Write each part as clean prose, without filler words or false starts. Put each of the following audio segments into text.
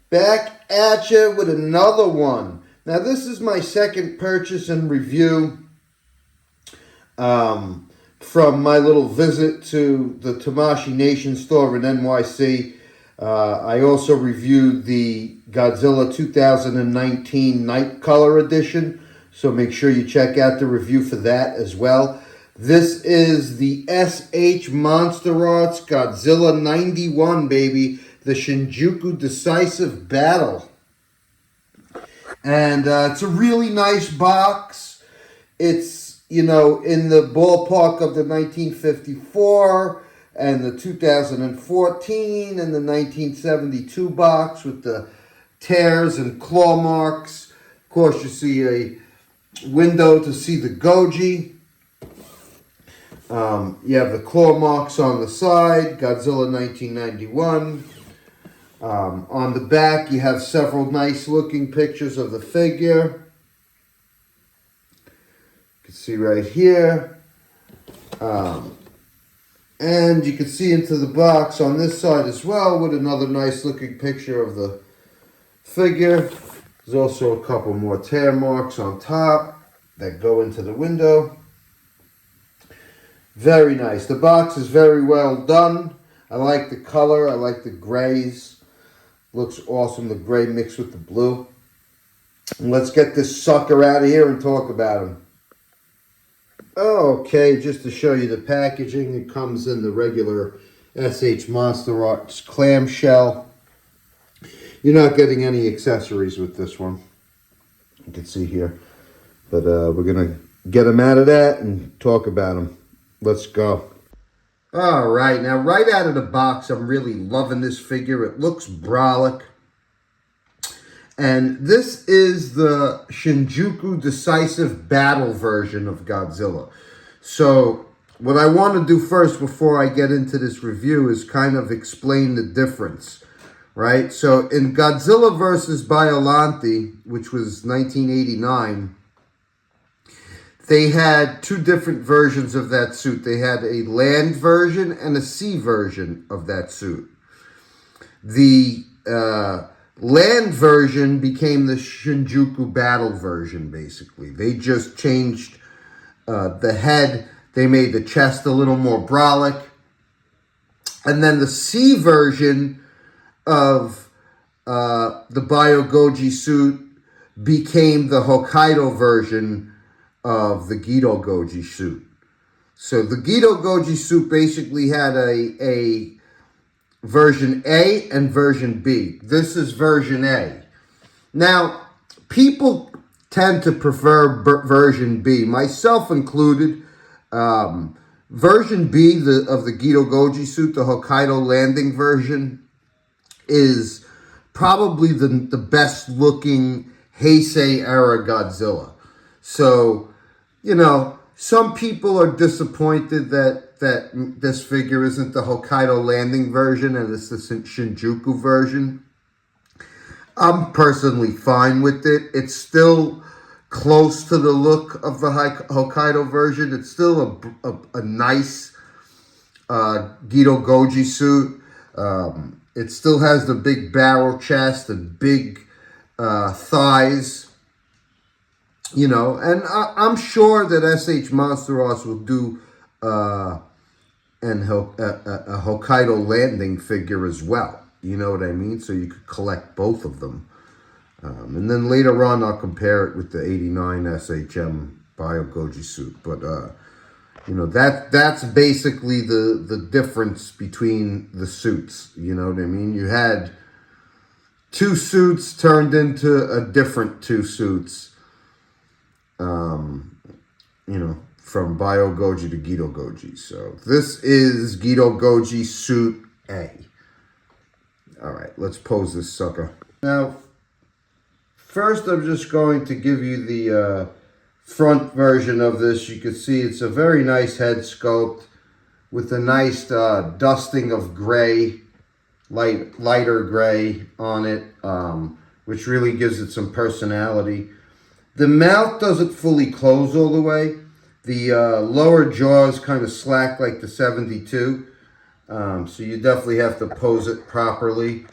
Back at you with another one. Now this is my second purchase and review from my little visit to the Tamashii Nation store in NYC. I also reviewed the Godzilla 2019 Night Color Edition, so make sure you check out the review for that as well. This is the SH Monsterarts Godzilla 91, baby. The Shinjuku Decisive Battle. And it's a really nice box. It's, you know, in the ballpark of the 1954 and the 2014 and the 1972 box with the tears and claw marks. Of course, you see a window to see the Goji. You have the claw marks on the side, Godzilla 1991. On the back, you have several nice looking pictures of the figure. You can see right here. And you can see into the box on this side as well with another nice looking picture of the figure. There's also a couple more tear marks on top that go into the window. Very nice. The box is very well done. I like the color. I like the grays. Looks awesome. The gray mixed with the blue. And let's get this sucker out of here and talk about him. Okay, just to show you the packaging, it comes in the regular SH Monsterarts clamshell. You're not getting any accessories with this one. You can see here. But we're going to get them out of that and talk about them. Let's go. All right, now right out of the box, I'm really loving this figure. It looks brolic. And this is the Shinjuku Decisive Battle version of Godzilla. So what I want to do first before I get into this review is kind of explain the difference, right? So in Godzilla vs. Biollante, which was 1989, they had two different versions of that suit. They had a land version and a sea version of that suit. The land version became the Shinjuku battle version, basically. They just changed the head. They made the chest a little more brolic. And then the sea version of the Biogoji suit became the Hokkaido version of the Gedo Goji suit. So the Gedo Goji suit basically had a version A and version B. This is version A. Now, people tend to prefer version B, myself included. Version B of the Gedo Goji suit, the Hokkaido landing version, is probably the best looking Heisei era Godzilla. So, you know, some people are disappointed that this figure isn't the Hokkaido landing version and it's the Shinjuku version. I'm personally fine with it. It's still close to the look of the Hokkaido version. It's still a nice Gedo Goji suit. It still has the big barrel chest and big thighs. You know, and I'm sure that SH Monsterarts will do a Hokkaido landing figure as well. You know what I mean? So you could collect both of them. And then later on, I'll compare it with the 89 SHM Biogoji suit. But, you know, that's basically the difference between the suits. You know what I mean? You had two suits turned into a different two suits. You know, from Biogoji to Gedo Goji. So this is Gedo Goji suit A. All right, let's pose this sucker. Now, first I'm just going to give you the front version of this. You can see it's a very nice head sculpt with a nice dusting of gray, lighter gray on it, which really gives it some personality. The mouth doesn't fully close all the way. The lower jaw is kind of slack like the 72. So you definitely have to pose it properly.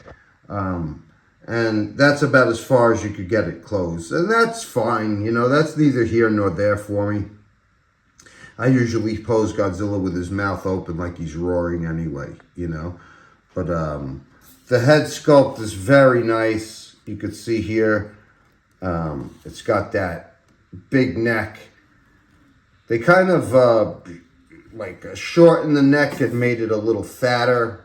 And that's about as far as you could get it closed. And that's fine, you know, that's neither here nor there for me. I usually pose Godzilla with his mouth open like he's roaring anyway, you know. But the head sculpt is very nice. You could see here, it's got that big neck. They kind of like shortened the neck and made it a little fatter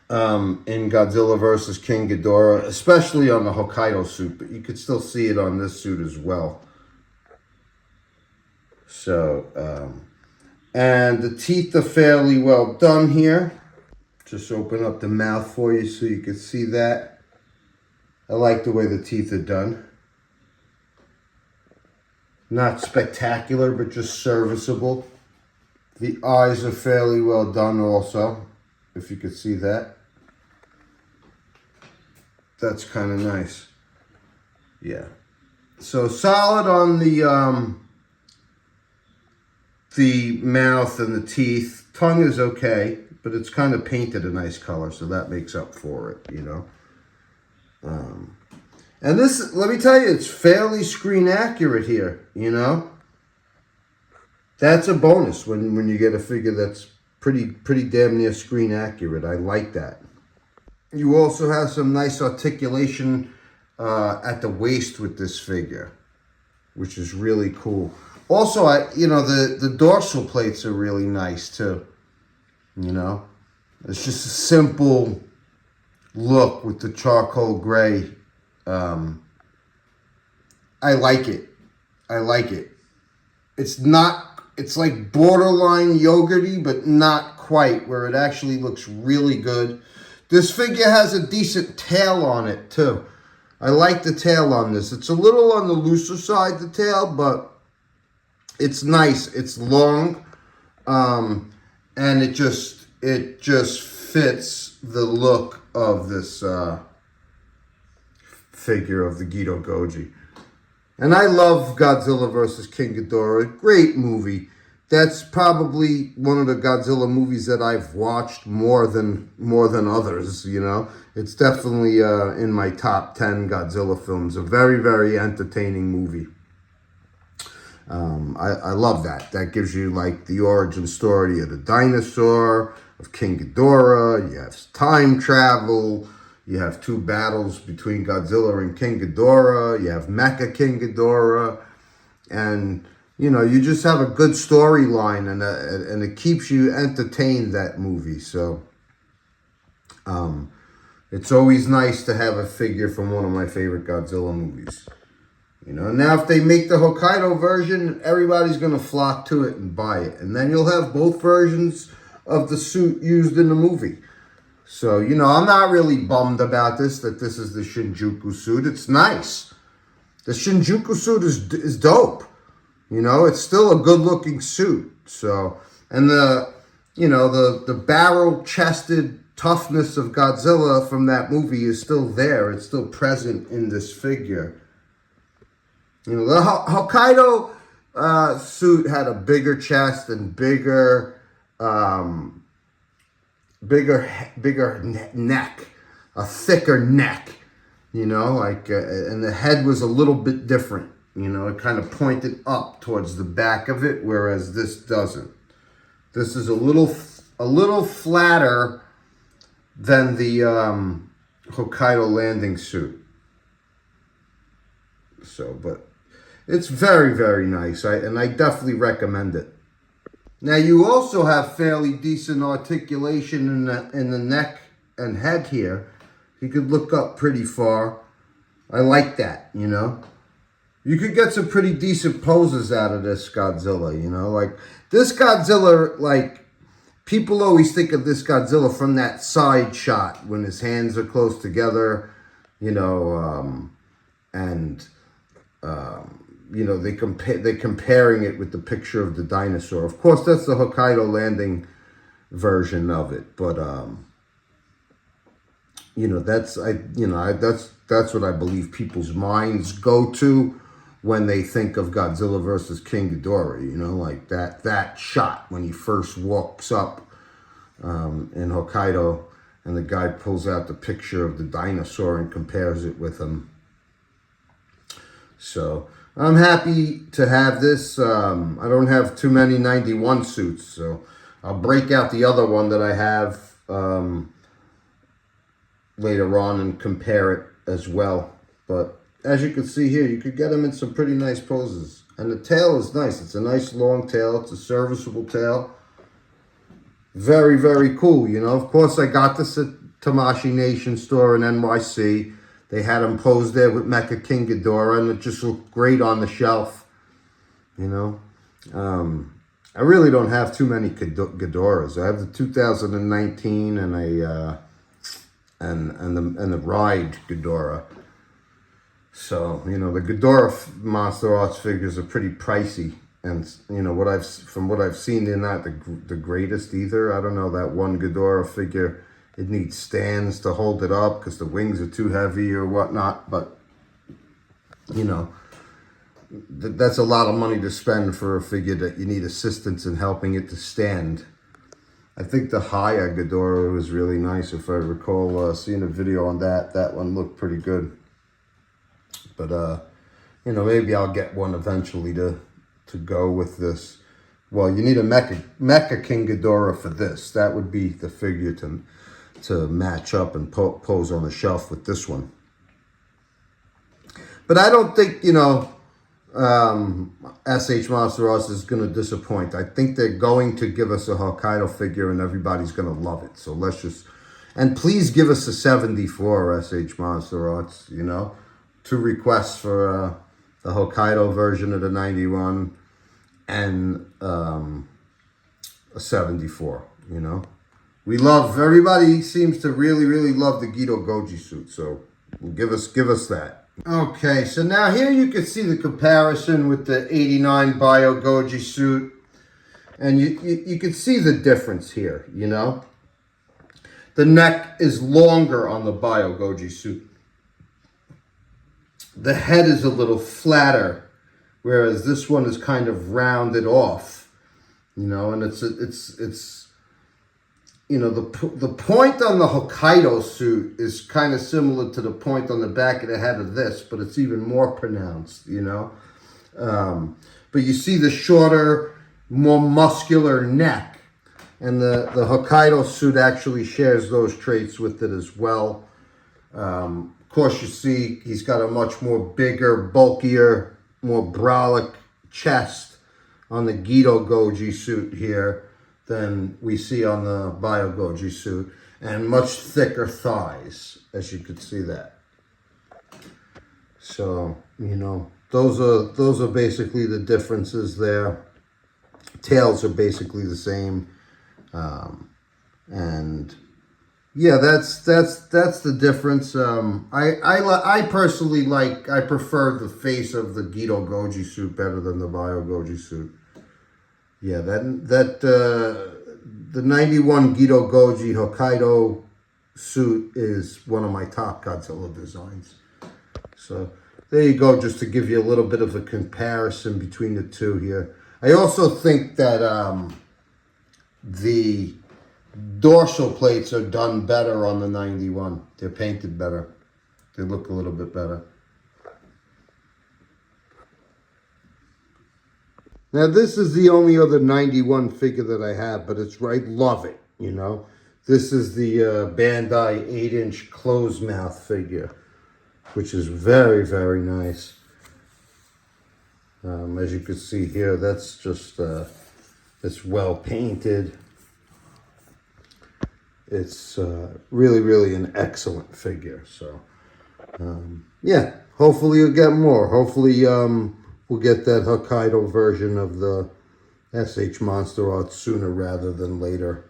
in Godzilla versus King Ghidorah, especially on the Hokkaido suit, but you could still see it on this suit as well. So, and the teeth are fairly well done here. Just open up the mouth for you so you can see that. I like the way the teeth are done. Not spectacular, but just serviceable. The eyes are fairly well done also, if you could see that. That's kind of nice. Yeah. So solid on the mouth and the teeth. Tongue is okay, but it's kind of painted a nice color, so that makes up for it, you know. And this, let me tell you, it's fairly screen accurate here, you know. That's a bonus when you get a figure that's pretty damn near screen accurate. I like that. You also have some nice articulation at the waist with this figure, which is really cool. Also, you know, the dorsal plates are really nice too. You know, it's just a simple look with the charcoal gray. I like it. I like it. It's like borderline yogurty, but not quite, where it actually looks really good. This figure has a decent tail on it too. I like the tail on this. It's a little on the looser side, the tail, but it's nice. It's long, and it just fits the look of this figure of the Gedo Goji. And I love Godzilla versus King Ghidorah. Great movie. That's probably one of the Godzilla movies that I've watched more than others, you know. It's definitely in my top 10 Godzilla films. A very, very entertaining movie. I love that. That gives you like the origin story of the dinosaur, of King Ghidorah. You have time travel. You have two battles between Godzilla and King Ghidorah. You have Mecha King Ghidorah. And, you know, you just have a good storyline, and it keeps you entertained, that movie. So, it's always nice to have a figure from one of my favorite Godzilla movies. You know, now if they make the Hokkaido version, everybody's going to flock to it and buy it. And then you'll have both versions of the suit used in the movie. So, you know, I'm not really bummed about this, that this is the Shinjuku suit. It's nice. The Shinjuku suit is dope. You know, it's still a good-looking suit. So, and the barrel-chested toughness of Godzilla from that movie is still there. It's still present in this figure. You know, the Hokkaido suit had a bigger chest and bigger neck, a thicker neck, you know, like, and the head was a little bit different, you know, it kind of pointed up towards the back of it, whereas this doesn't. This is a little flatter than the Hokkaido landing suit. So, but it's very, very nice, and I definitely recommend it. Now, you also have fairly decent articulation in the neck and head here. You could look up pretty far. I like that, you know. You could get some pretty decent poses out of this Godzilla, you know. Like, this Godzilla, like, people always think of this Godzilla from that side shot when his hands are close together, you know, you know, they're comparing it with the picture of the dinosaur. Of course, that's the Hokkaido landing version of it, but you know, that's what I believe people's minds go to when they think of Godzilla versus King Ghidorah. You know, like that shot when he first walks up in Hokkaido And the guy pulls out the picture of the dinosaur and compares it with him. So I'm happy to have this. I don't have too many 91 suits, so I'll break out the other one that I have later on and compare it as well. But as you can see here, you could get them in some pretty nice poses. And the tail is nice. It's a nice long tail. It's a serviceable tail. Very, very cool, you know. Of course, I got this at Tamashii Nation store in NYC. They had them posed there with Mecha King Ghidorah, and it just looked great on the shelf, you know. I really don't have too many Ghidorahs. I have the 2019 and the Ride Ghidorah. So, you know, the Ghidorah Monster Arts figures are pretty pricey. And, you know, from what I've seen, they're not the greatest either. I don't know, that one Ghidorah figure, it needs stands to hold it up because the wings are too heavy or whatnot. But, you know, that's a lot of money to spend for a figure that you need assistance in helping it to stand. I think the Haya Ghidorah was really nice. If I recall seeing a video on that, that one looked pretty good. But, you know, maybe I'll get one eventually to go with this. Well, you need a Mecha King Ghidorah for this. That would be the figure to match up and pose on the shelf with this one. But I don't think, you know, SH Monster Arts is going to disappoint. I think they're going to give us a Hokkaido figure and everybody's going to love it. So let's just... And please give us a 74 SH Monster Arts, you know. 2 requests for the Hokkaido version of the 91 and a 74, you know. Everybody seems to really, really love the Gedo Goji suit, so give us that. Okay, so now here you can see the comparison with the 89 Bio Goji suit, and you can see the difference here, you know. The neck is longer on the Bio Goji suit. The head is a little flatter, whereas this one is kind of rounded off, you know, and it's you know, the point on the Hokkaido suit is kind of similar to the point on the back of the head of this, but it's even more pronounced, you know. But you see the shorter, more muscular neck, and the Hokkaido suit actually shares those traits with it as well. Of course, you see he's got a much more bigger, bulkier, more brolic chest on the Gedo Goji suit here than we see on the Bio Goji suit, and much thicker thighs, as you could see that. So, you know, those are basically the differences there. Tails are basically the same, and yeah, that's the difference. I personally I prefer the face of the Gedo Goji suit better than the Bio Goji suit. Yeah, the 91 Gedo Goji Hokkaido suit is one of my top Godzilla designs. So there you go, just to give you a little bit of a comparison between the two here. I also think that the dorsal plates are done better on the 91. They're painted better. They look a little bit better. Now, this is the only other 91 figure that I have, but I love it, you know. This is the Bandai 8-inch closed mouth figure, which is very, very nice. As you can see here, that's just, it's well painted. It's really, really an excellent figure. So, yeah, hopefully you'll get more. Hopefully we'll get that Hokkaido version of the SH Monster Arts sooner rather than later.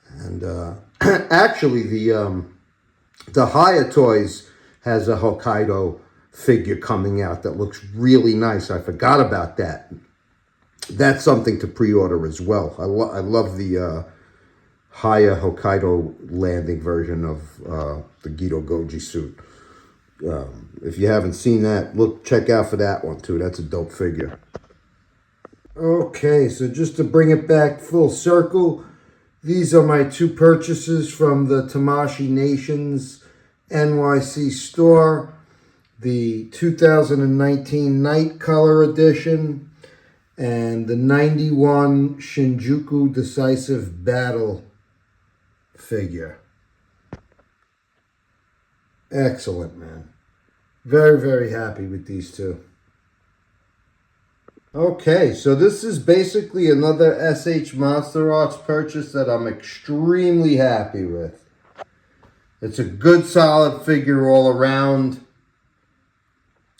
And actually, the Haya Toys has a Hokkaido figure coming out that looks really nice. I forgot about that. That's something to pre-order as well. I love the Haya Hokkaido landing version of the Gedo Goji suit. If you haven't seen that, check out for that one too. That's a dope figure. Okay, so just to bring it back full circle, These are my two purchases from the Tamashii Nations NYC store. The 2019 Night Color Edition and the 91 Shinjuku Decisive Battle figure. Excellent, man. Very, very happy with these two. Okay, so this is basically another SH Monsterarts purchase that I'm extremely happy with. It's a good, solid figure all around,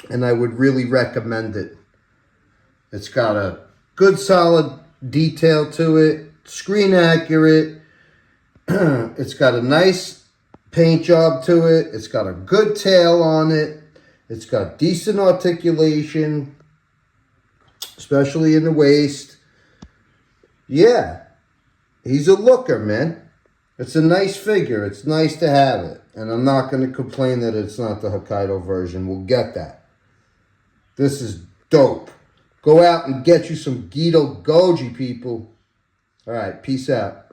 and I would really recommend it. It's got a good, solid detail to it, screen accurate. It's got a nice paint job to it. It's got a good tail on it. It's got decent articulation, especially in the waist. Yeah, he's a looker, man. It's a nice figure. It's nice to have it. And I'm not going to complain that it's not the Hokkaido version. We'll get that. This is dope. Go out and get you some Gedo Goji, people. All right, peace out.